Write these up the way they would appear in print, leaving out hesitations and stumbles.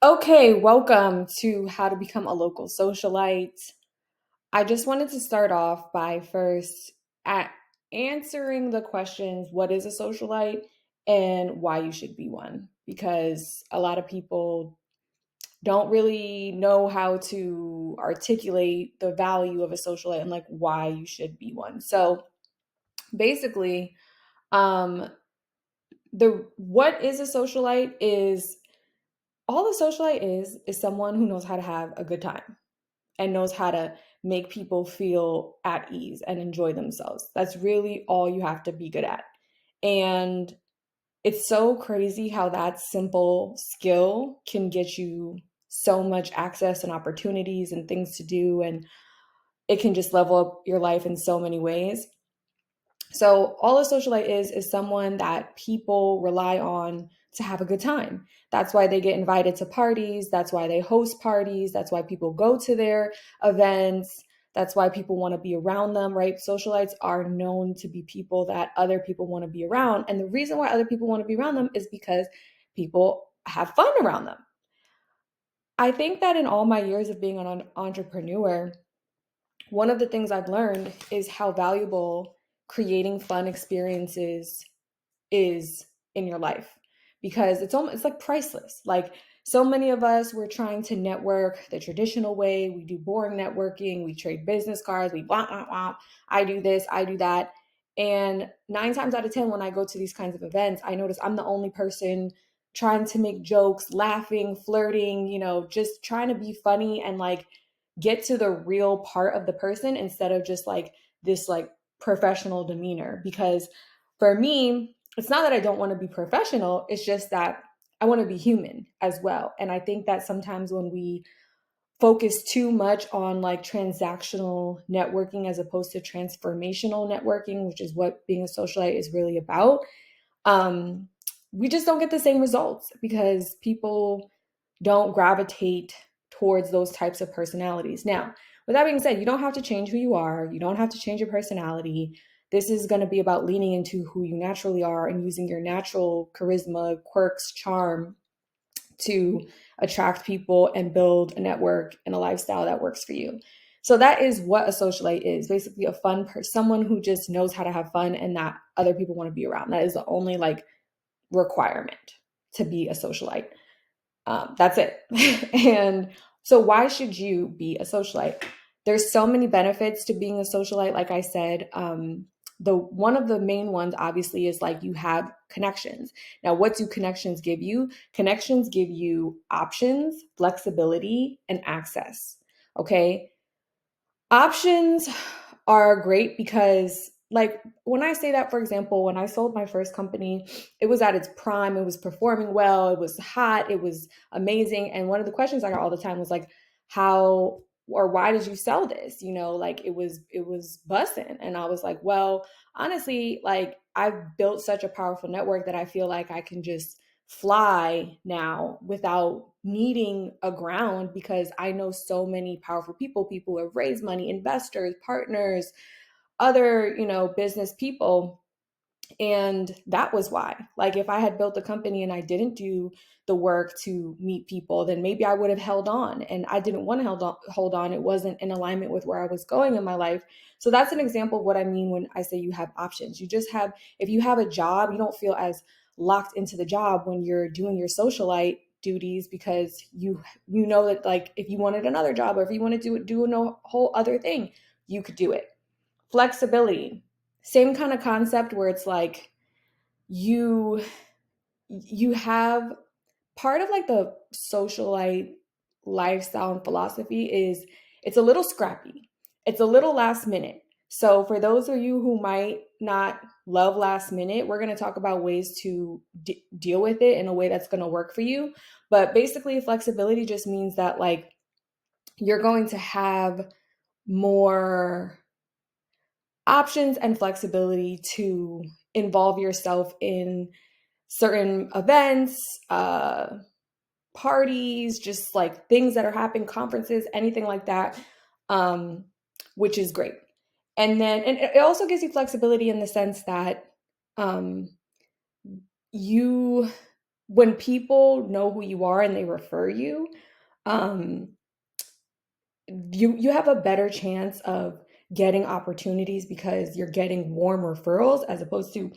Okay, welcome to How to Become a Local Socialite. I just wanted to start off by first at answering the questions what is a socialite and why you should be one, because a lot of people don't really know how to articulate the value of a socialite and like why you should be one. So basically, um, the what is a socialite is all a socialite is someone who knows how to have a good time and knows how to make people feel at ease and enjoy themselves. That's really all you have to be good at. And it's so crazy how that simple skill can get you so much access and opportunities and things to do. And it can just level up your life in so many ways. So all a socialite is someone that people rely on to have a good time. That's why they get invited to parties. That's why they host parties. That's why people go to their events. That's why people want to be around them, right? Socialites are known to be people that other people want to be around. And the reason why other people want to be around them is because people have fun around them. I think that in all my years of being an entrepreneur, one of the things I've learned is how valuable creating fun experiences is in your life, because it's like priceless. Like, so many of us, we're trying to network the traditional way. We do boring networking, we trade business cards, we blah blah blah. I do this, I do that. And 9 times out of 10 when I go to these kinds of events, I notice I'm the only person trying to make jokes, laughing, flirting, just trying to be funny and like get to the real part of the person instead of just like this like professional demeanor. Because for me, it's not that I don't want to be professional, it's just that I want to be human as well. And I think that sometimes when we focus too much on like transactional networking as opposed to transformational networking, which is what being a socialite is really about, um, we just don't get the same results because people don't gravitate towards those types of personalities. Now, with that being said, you don't have to change who you are. You don't have to change your personality. This is going to be about leaning into who you naturally are and using your natural charisma, quirks, charm to attract people and build a network and a lifestyle that works for you. So that is what a socialite is. Basically a fun person, someone who just knows how to have fun and that other people want to be around. That is the only like requirement to be a socialite. That's it. And so why should you be a socialite? There's so many benefits to being a socialite. Like I said, the one of the main ones obviously is like you have connections. Now, what do connections give you? Connections give you options, flexibility, and access. Okay. Options are great because, like, when I say that, for example, when I sold my first company, it was at its prime, it was performing well, it was hot, it was amazing. And one of the questions I got all the time was like, how or why did you sell this? Like it was bussing. And I was like, well, honestly, like I've built such a powerful network that I feel like I can just fly now without needing a ground because I know so many powerful people who have raised money, investors, partners, other, business people. And that was why. Like if I had built a company and I didn't do the work to meet people, then maybe I would have held on. And I didn't want to hold on. It wasn't in alignment with where I was going in my life. So that's an example of what I mean when I say you have options. You just have, if you have a job, you don't feel as locked into the job when you're doing your socialite duties because you know that like if you wanted another job or if you want to do a whole other thing, you could do it. Flexibility, same kind of concept where it's like you you have part of like the socialite lifestyle and philosophy is it's a little scrappy. It's a little last minute. So for those of you who might not love last minute, we're going to talk about ways to deal with it in a way that's going to work for you. But basically flexibility just means that like you're going to have more options and flexibility to involve yourself in certain events, parties, just like things that are happening, conferences, anything like that, um, which is great. And it also gives you flexibility in the sense that um, you when people know who you are and they refer you, um, you have a better chance of getting opportunities because you're getting warm referrals as opposed to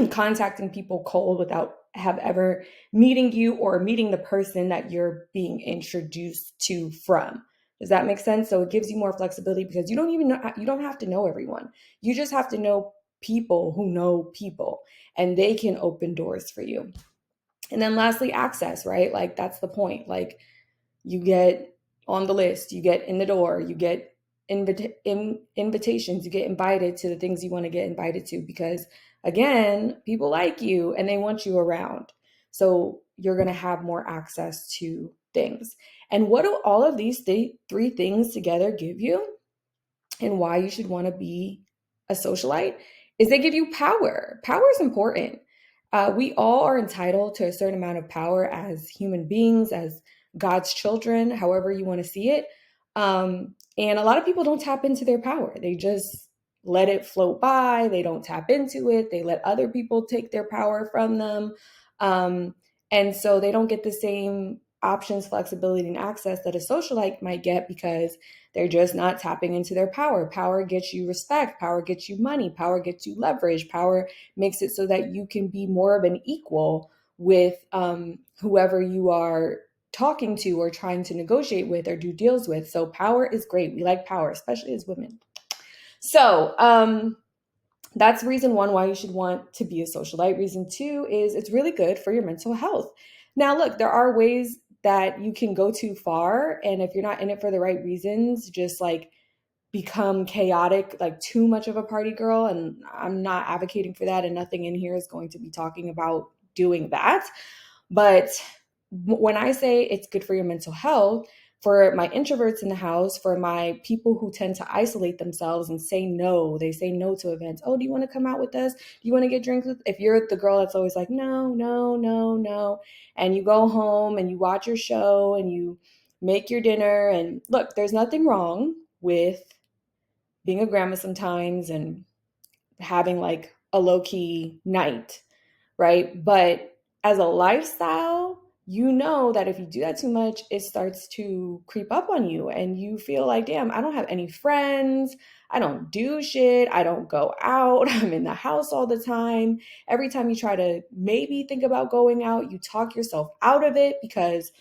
contacting people cold without have ever meeting you or meeting the person that you're being introduced to from. Does that make sense? So it gives you more flexibility because you don't have to know everyone. You just have to know people who know people, and they can open doors for you. And then lastly, access, right? Like that's the point. Like you get on the list, you get in the door, you get invitations, you get invited to the things you want to get invited to because, again, people like you and they want you around. So you're going to have more access to things. And what do all of these three things together give you? And why you should want to be a socialite is they give you power. Power is important. We all are entitled to a certain amount of power as human beings, as God's children, however you want to see it. And a lot of people don't tap into their power. They just let it float by. They don't tap into it. They let other people take their power from them. And so they don't get the same options, flexibility, and access that a socialite might get because they're just not tapping into their power. Power gets you respect. Power gets you money. Power gets you leverage. Power makes it so that you can be more of an equal with whoever you are talking to or trying to negotiate with or do deals with. So power is great. We like power, especially as women. So that's reason one why you should want to be a socialite. Reason two is it's really good for your mental health. Now, look, there are ways that you can go too far. And if you're not in it for the right reasons, just like become chaotic, like too much of a party girl. And I'm not advocating for that. And nothing in here is going to be talking about doing that. But when I say it's good for your mental health, for my introverts in the house, for my people who tend to isolate themselves and say no, they say no to events. Oh, do you want to come out with us? Do you want to get drinks with? If you're the girl that's always like, no, no, no, no, and you go home and you watch your show and you make your dinner, and look, there's nothing wrong with being a grandma sometimes and having like a low key night, right? But as a lifestyle, you know that if you do that too much, it starts to creep up on you and you feel like, damn, I don't have any friends. I don't do shit. I don't go out. I'm in the house all the time. Every time you try to maybe think about going out, you talk yourself out of it because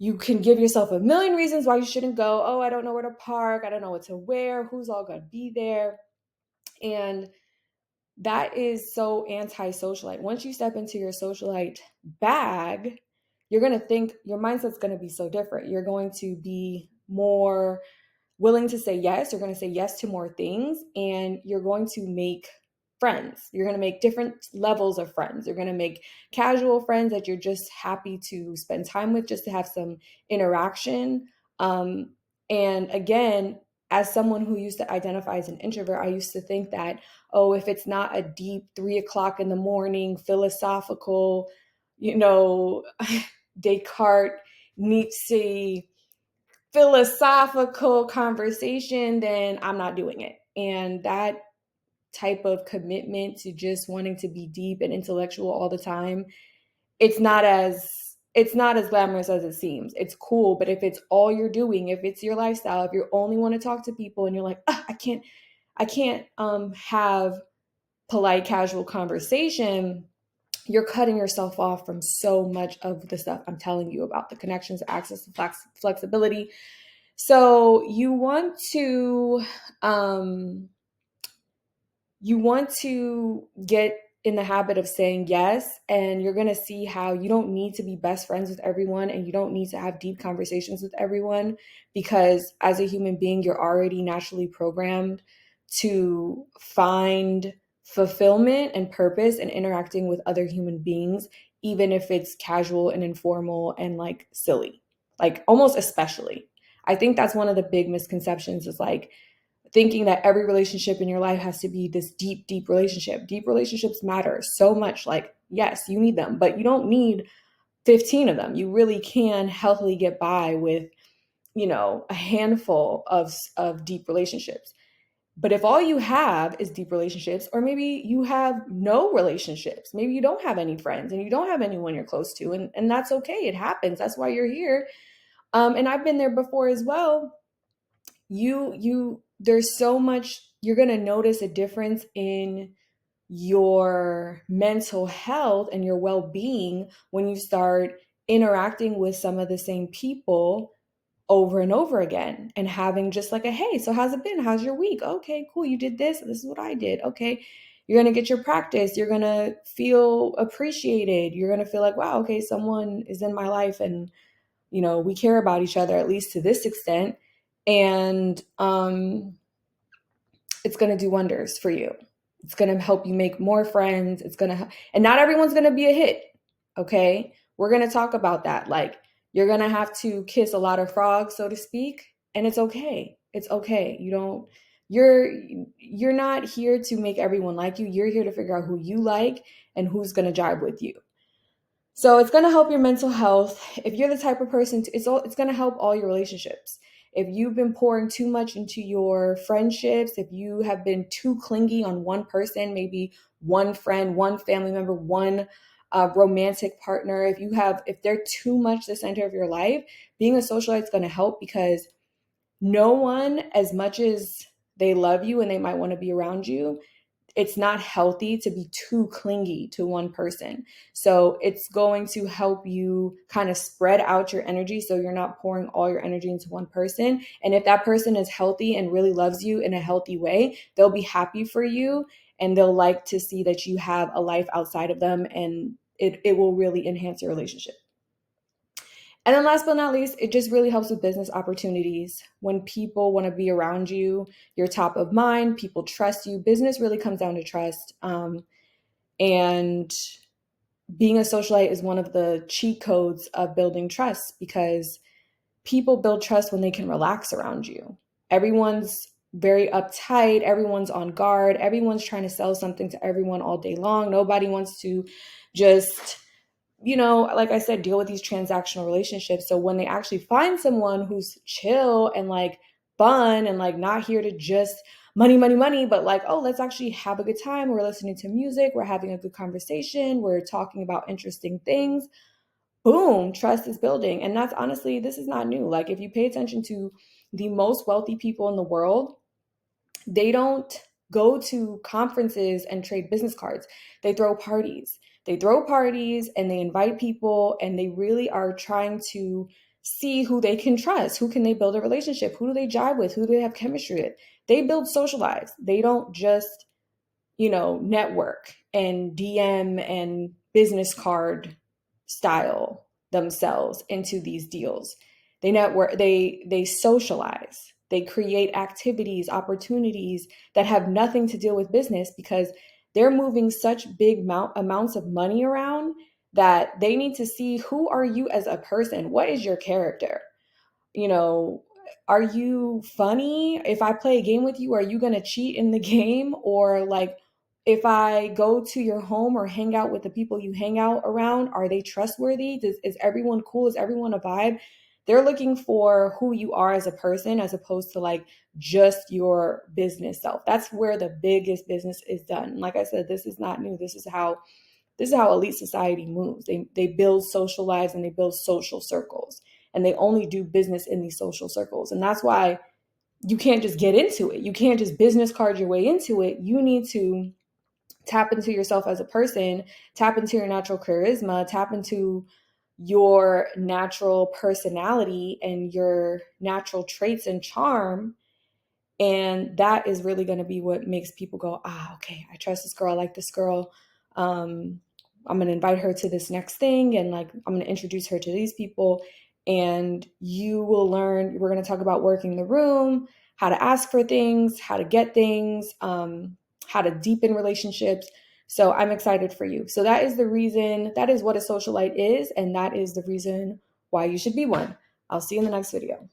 you can give yourself a million reasons why you shouldn't go. Oh, I don't know where to park. I don't know what to wear. Who's all going to be there? And that is so anti-socialite. Once you step into your socialite bag, you're going to think your mindset's going to be so different. You're going to be more willing to say yes. You're going to say yes to more things, and you're going to make friends. You're going to make different levels of friends. You're going to make casual friends that you're just happy to spend time with, just to have some interaction. And again, as someone who used to identify as an introvert, I used to think that, oh, if it's not a deep 3 o'clock in the morning, philosophical, Descartes, Nietzsche, philosophical conversation, then I'm not doing it. And that type of commitment to just wanting to be deep and intellectual all the time, it's not as glamorous as it seems. It's cool, but if it's all you're doing, if it's your lifestyle, if you only want to talk to people and you're like, I can't have polite casual conversation, you're cutting yourself off from so much of the stuff I'm telling you about: the connections, access, flexibility. So you want to get in the habit of saying yes, and you're going to see how you don't need to be best friends with everyone and you don't need to have deep conversations with everyone, because as a human being, you're already naturally programmed to find fulfillment and purpose in interacting with other human beings, even if it's casual and informal and like silly, like almost especially. I think that's one of the big misconceptions, is like thinking that every relationship in your life has to be this deep, deep relationship. Deep relationships matter so much. Like, yes, you need them, but you don't need 15 of them. You really can healthily get by with, a handful of deep relationships. But if all you have is deep relationships, or maybe you have no relationships, maybe you don't have any friends and you don't have anyone you're close to, and that's okay. It happens. That's why you're here. And I've been there before as well. There's so much, you're going to notice a difference in your mental health and your well-being when you start interacting with some of the same people over and over again, and having just like a, hey, so how's it been, how's your week, okay, cool, you did this is what I did, okay. You're going to get your practice, you're going to feel appreciated, you're going to feel like, wow, okay, someone is in my life, and we care about each other, at least to this extent. And it's going to do wonders for you. It's going to help you make more friends. It's going to, and not everyone's going to be a hit. Okay. We're going to talk about that. Like, you're going to have to kiss a lot of frogs, so to speak. And it's okay. It's okay. You're not here to make everyone like you. You're here to figure out who you like and who's going to jive with you. So it's going to help your mental health. If you're the type of person, it's going to help all your relationships. If you've been pouring too much into your friendships, if you have been too clingy on one person, maybe one friend, one family member, one romantic partner, if they're too much the center of your life, being a socialite is going to help, because no one, as much as they love you and they might want to be around you, it's not healthy to be too clingy to one person. So it's going to help you kind of spread out your energy, so you're not pouring all your energy into one person. And if that person is healthy and really loves you in a healthy way, they'll be happy for you, and they'll like to see that you have a life outside of them, and it will really enhance your relationship. And then last but not least, it just really helps with business opportunities. When people want to be around you, you're top of mind, people trust you. Business really comes down to trust. And being a socialite is one of the cheat codes of building trust, because people build trust when they can relax around you. Everyone's very uptight, everyone's on guard, everyone's trying to sell something to everyone all day long. Nobody wants to just, like I said, deal with these transactional relationships. So when they actually find someone who's chill and like fun and like not here to just money, money, money, but like, oh, let's actually have a good time. We're listening to music. We're having a good conversation. We're talking about interesting things. Boom, trust is building. And that's honestly, this is not new. Like, if you pay attention to the most wealthy people in the world, they don't go to conferences and trade business cards. They throw parties. They throw parties and they invite people, and they really are trying to see who they can trust. Who can they build a relationship? Who do they jive with? Who do they have chemistry with? They build social lives. They don't just, network and DM and business card style themselves into these deals. They network, they socialize. They create activities, opportunities that have nothing to do with business, because they're moving such big amounts of money around that they need to see, who are you as a person? What is your character? you know, are you funny? If I play a game with you, are you going to cheat in the game? Or like, if I go to your home or hang out with the people you hang out around, are they trustworthy? Is everyone cool? Is everyone a vibe? They're looking for who you are as a person, as opposed to like just your business self. That's where the biggest business is done. Like I said, this is not new. This is how elite society moves. They build social lives and they build social circles, and they only do business in these social circles. And that's why you can't just get into it. You can't just business card your way into it. You need to tap into yourself as a person, tap into your natural charisma, tap into your natural personality and your natural traits and charm. And that is really going to be what makes people go, okay, I trust this girl. I like this girl. I'm going to invite her to this next thing. And like, I'm going to introduce her to these people. And you will learn, we're going to talk about working the room, how to ask for things, how to get things, how to deepen relationships. So I'm excited for you. So that is what a socialite is. And that is the reason why you should be one. I'll see you in the next video.